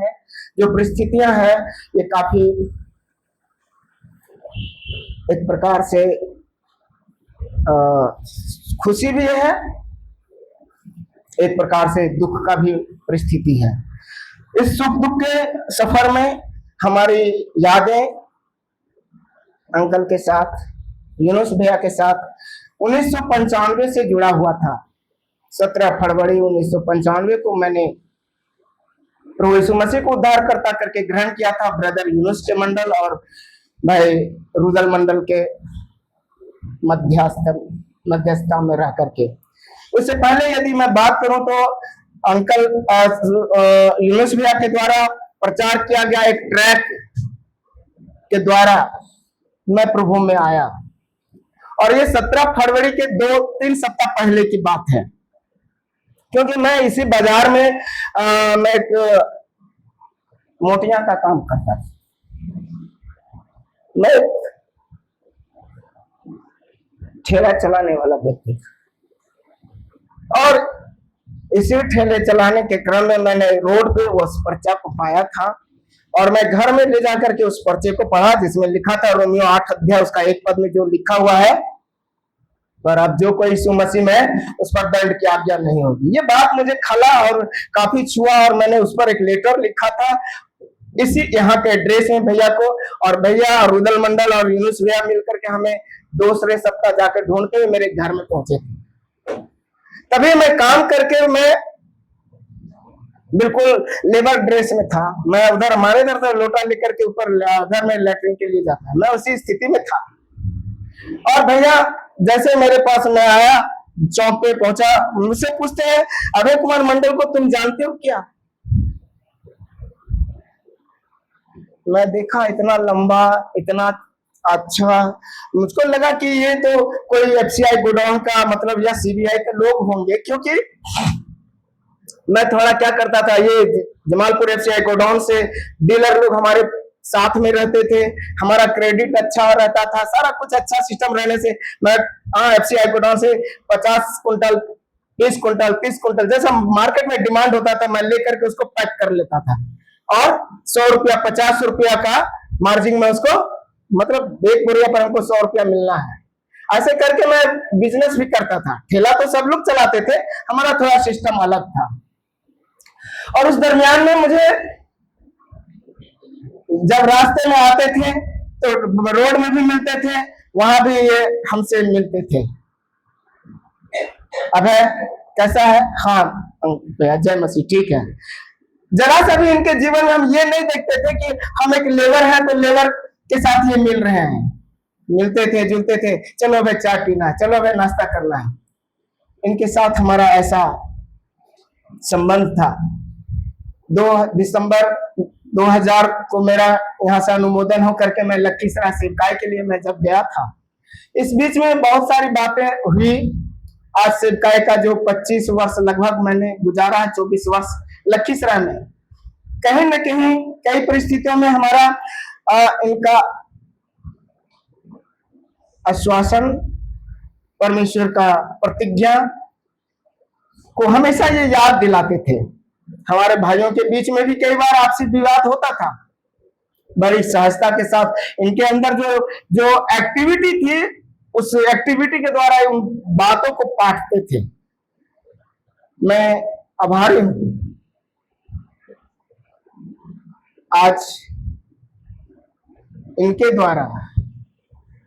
हैं। जो परिस्थितियां हैं ये काफी एक प्रकार से खुशी भी है, एक प्रकार से दुख का भी परिस्थिति है। इस सुख दुख के सफर में हमारी यादें अंकल के साथ, यूनुस भैया के साथ 1995 से जुड़ा हुआ था। 17 फरवरी 1995 को मैंने प्रभु यीशु मसीह को उद्धारकर्ता करके ग्रहण किया था, ब्रदर यूनुस के मंडल और भाई रुदल मंडल के मध्यस्थता में रह करके। उससे पहले यदि मैं बात करूं तो अंकल यूनुस भैया के द्वारा प्रचार किया गया एक ट्रैक के द्वारा मैं प्रभु में आया, और ये 17 फरवरी के 2-3 सप्ताह पहले की बात है, क्योंकि मैं इसी बाजार में मैं एक मोटियां का काम करता था। मैं ठेला चलाने वाला व्यक्ति था, और इसी ठेले चलाने के क्रम में मैंने रोड पे उस पर्चा को पाया था, और मैं घर में ले जाकर के उस पर्चे को पढ़ा जिसमें लिखा था रोमियो 8 अध्याय उसका 1 पद में जो लिखा हुआ है, पर अब जो कोई यीशु मसीह में उस पर दंड की आज्ञा नहीं होगी। ये बात मुझे खला और काफी छुआ, और मैंने उस पर एक लेटर लिखा था इसी यहाँ के एड्रेस में भैया को, और भैया रुदल मंडल और यूनुस भैया मिलकर के हमें दूसरे सप्ताह जाकर ढूंढते हुए मेरे घर में पहुंचे थे। तभी मैं काम करके मैं बिल्कुल लेबर ड्रेस में था। मैं उधर हमारे इधर से लोटा लेकर के ऊपर घर में लैट्रिन के लिए जाता, मैं उसी स्थिति में था। और भैया जैसे मेरे पास में आया, चौक पे पहुंचा, मुझसे पूछते हैं अभय कुमार मंडल को तुम जानते हो क्या? मैं देखा इतना लंबा, इतना अच्छा, मुझको लगा कि ये तो कोई एफसीआई गोडाउन का मतलब या सीबीआई के लोग होंगे, क्योंकि मैं थोड़ा क्या करता था, ये जमालपुर एफसीआई गोडाउन से डीलर लोग हमारे साथ में रहते थे, हमारा क्रेडिट अच्छा रहता था, सारा कुछ अच्छा सिस्टम रहने से मैं एफसीआई गोडाउन से 50 कुंटल 20 कुंटल 30 कुंटल जैसा मार्केट में डिमांड होता था मैं लेकर के उसको पैक कर लेता था, और 100 रुपया 50 रुपया का मार्जिन में उसको, मतलब एक बोरिया पर हमको 100 रुपया मिलना है, ऐसे करके मैं बिजनेस भी करता था। ठेला तो सब लोग चलाते थे, हमारा थोड़ा सिस्टम अलग था। और उस दरमियान में मुझे जब रास्ते में आते थे तो रोड में भी मिलते थे, वहां भी ये हमसे मिलते थे। अब है कैसा है? हाँ जय मसीह, ठीक है। जरा सा भी इनके जीवन में हम ये नहीं देखते थे कि हम एक लेबर है तो लेबर के साथ ये मिल रहे हैं, मिलते थे जुलते थे, चलो भाई चाय पीना है, चलो भाई नाश्ता करना है। इनके साथ हमारा ऐसा संबंध था। 2 दिसंबर 2000 को मेरा यहाँ से अनुमोदन होकर के मैं लखीसराय सेवकाई के लिए मैं जब गया था, इस बीच में बहुत सारी बातें हुई। आज सेवकाई का जो 25 वर्ष लगभग मैंने गुजारा है, 24 वर्ष लखीसराय में, कहीं न कहीं कई परिस्थितियों में हमारा इनका आश्वासन, परमेश्वर का प्रतिज्ञा को हमेशा ये याद दिलाते थे। हमारे भाइयों के बीच में भी कई बार आपसी विवाद होता था, बड़ी सहजता के साथ इनके अंदर जो एक्टिविटी थी, उस एक्टिविटी के द्वारा उन बातों को पाटते थे। मैं आभारी हूं आज इनके द्वारा,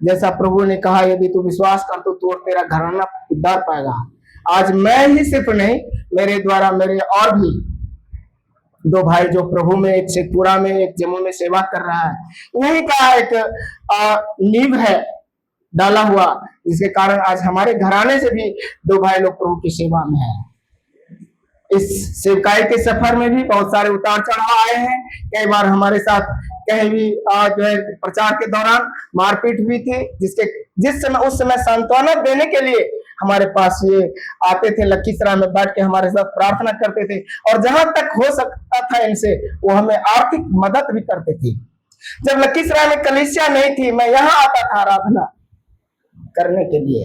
जैसा प्रभु ने कहा यदि तू विश्वास कर तो और तेरा घराना उद्धार पाएगा। आज मैं ही सिर्फ नहीं, मेरे द्वारा मेरे और भी 2 भाई जो प्रभु में, एक शेखपुरा में एक जम्मू में सेवा कर रहा है, यही का एक नींव है डाला हुआ, जिसके कारण आज हमारे घराने से भी 2 भाई लोग प्रभु की सेवा में है। इस सेवकाई के सफर में भी बहुत सारे उतार चढ़ाव आए हैं। कई बार हमारे साथ कहीं भी जो है प्रचार के दौरान मारपीट हुई थी, जिस समय उस समय सांत्वना देने के लिए हमारे पास ये आते थे, लखीसराय में बैठ के हमारे साथ प्रार्थना करते थे, और जहां तक हो सकता था इनसे वो हमें आर्थिक मदद भी करते थे। जब लखीसराय में कलीसिया नहीं थी, मैं यहाँ आता था आराधना करने के लिए।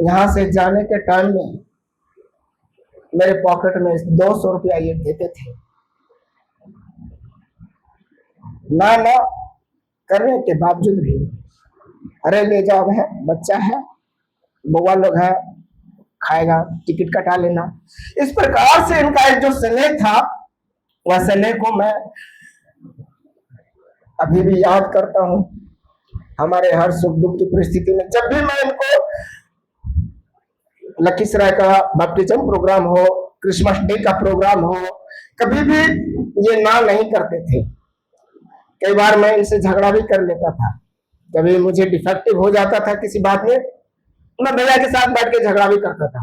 यहां से जाने के टाइम में मेरे पॉकेट में 200 रुपया ये देते थे। ना ना करने के बावजूद भी, अरे ले जाओ, है बच्चा है, बउआ लोग है, खाएगा, टिकट कटा लेना। इस प्रकार से इनका एक जो स्नेह था, वह स्नेह को मैं अभी भी याद करता हूँ। हमारे हर सुख दुख की परिस्थिति में जब भी मैं इनको लखीसराय का बैप्टिज्म प्रोग्राम हो, क्रिसमस डे का प्रोग्राम हो, कभी भी ये ना नहीं करते थे। कई बार मैं इनसे झगड़ा भी कर लेता था, कभी मुझे डिफेक्टिव हो जाता था किसी बात में, मैं भैया के साथ बैठ के झगड़ा भी करता था।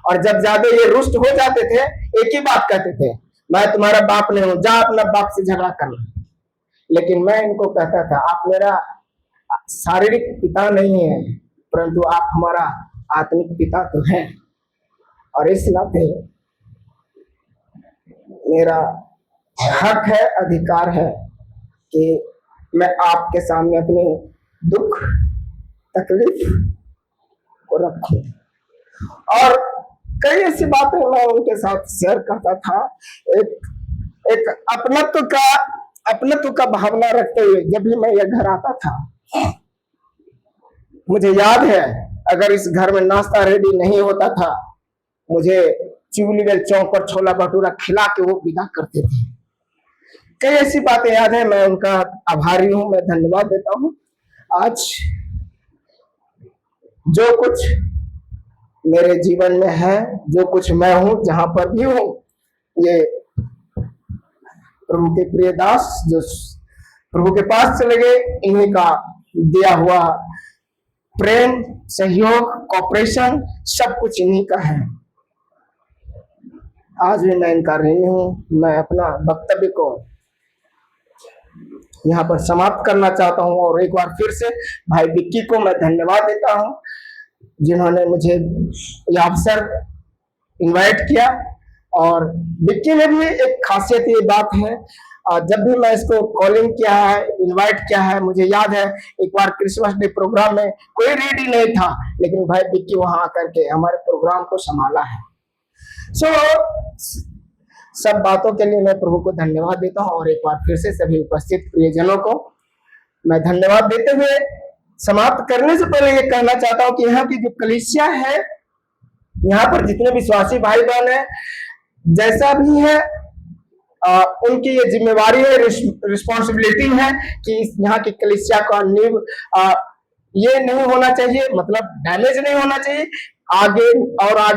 और जब ज्यादा ये रुष्ट हो जाते थे, एक ही बात कहते थे, मैं तुम्हारा बाप नहीं हूं, जा अपना बाप से झगड़ा करना। लेकिन मैं इनको कहता था, आप मेरा शारीरिक पिता नहीं है, परंतु आप हमारा आत्मिक पिता तो हैं। और इस नाते मेरा हक है, अधिकार है कि मैं आपके सामने अपने दुख तकलीफ को रखूं। और कई ऐसी बातें मैं उनके साथ शेयर करता था, एक अपनत्व का भावना रखते हुए। जब भी मैं ये घर आता था, मुझे याद है, अगर इस घर में नाश्ता रेडी नहीं होता था, मुझे चिवलीगल चौक पर छोला भटूरा खिला के वो विदा करते थे। कई ऐसी बातें याद है, मैं उनका आभारी हूं, मैं धन्यवाद देता हूं। आज जो कुछ मेरे जीवन में है, जो कुछ मैं हूं, जहां पर भी हूं, ये प्रभु के प्रिय दास जो प्रभु के पास चले गए, इन्हीं का दिया हुआ प्रेम, सहयोग, कॉपरेशन, सब कुछ इन्हीं का है। आज भी मैं इनका ऋणी हूं। मैं अपना वक्तव्य को यहाँ पर समाप्त करना चाहता हूं और एक बार फिर से भाई विक्की को मैं धन्यवाद देता हूं, जिन्होंने मुझे यह अवसर इनवाइट किया। और विक्की में भी एक खासियत ये बात है, जब भी मैं इसको कॉलिंग किया है, इनवाइट किया है, मुझे याद है एक बार क्रिसमस डे प्रोग्राम में कोई रेडी नहीं था, लेकिन भाई विक्की वहां आकर के हमारे प्रोग्राम को संभाला है। सब बातों के लिए मैं प्रभु को धन्यवाद देता हूं और एक बार फिर से सभी उपस्थित प्रियजनों को मैं धन्यवाद देते हुए समाप्त करने से पहले ये कहना चाहता हूं कि यहाँ की जो कलीसिया है, यहाँ पर जितने विश्वासी भाई बहन है, जैसा भी है, उनकी ये जिम्मेवारी है, रिस्पॉन्सिबिलिटी है कि यहाँ की कलीसिया का नींव ये नहीं होना चाहिए, मतलब डैमेज नहीं होना चाहिए, आगे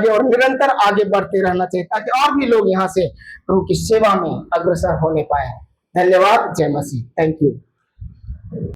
और निरंतर आगे बढ़ते रहना चाहिए, ताकि और भी लोग यहाँ से प्रभु की सेवा में अग्रसर होने पाए। धन्यवाद। जय मसीह। Thank you.